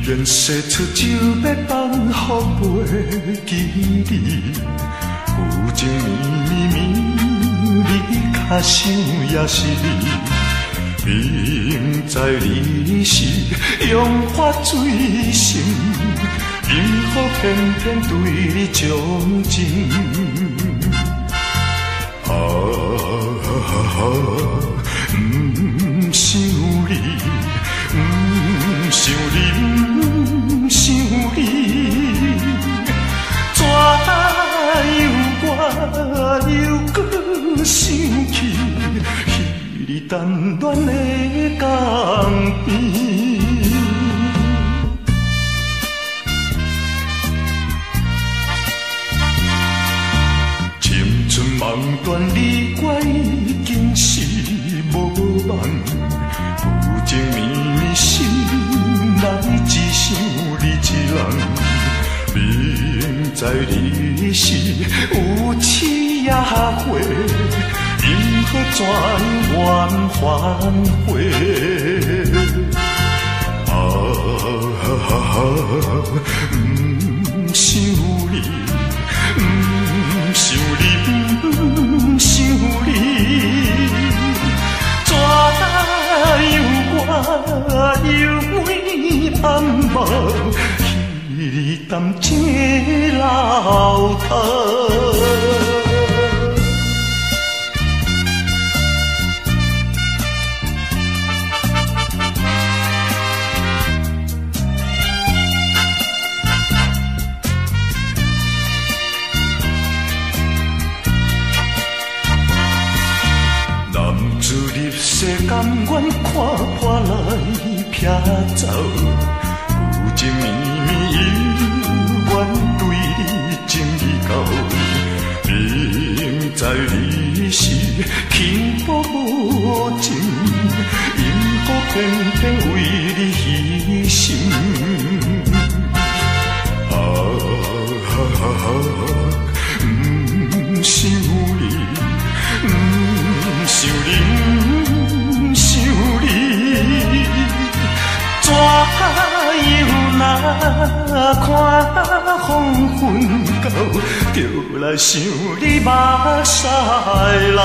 然说出就要放予袂记你，有情绵，你较想也是你。明知你是用发水性，因何偏偏对你钟情？不想你，不想你，不想你，怎样我又搁想起？你淡暖的江边，青春梦断，你我已经是无望。有情绵，心内只想你一人。明知你是有痴也火。因何怎愿反悔？不想你，不想你，不想你，怎样我又每暗梦，彼淡情的老头。世间愿看破来撇走，有情绵绵犹原对你情意厚。明知你是轻薄无情，因何偏偏为你牺牲？不想你，不想你。怎样若看黄昏到，就来想你目屎流。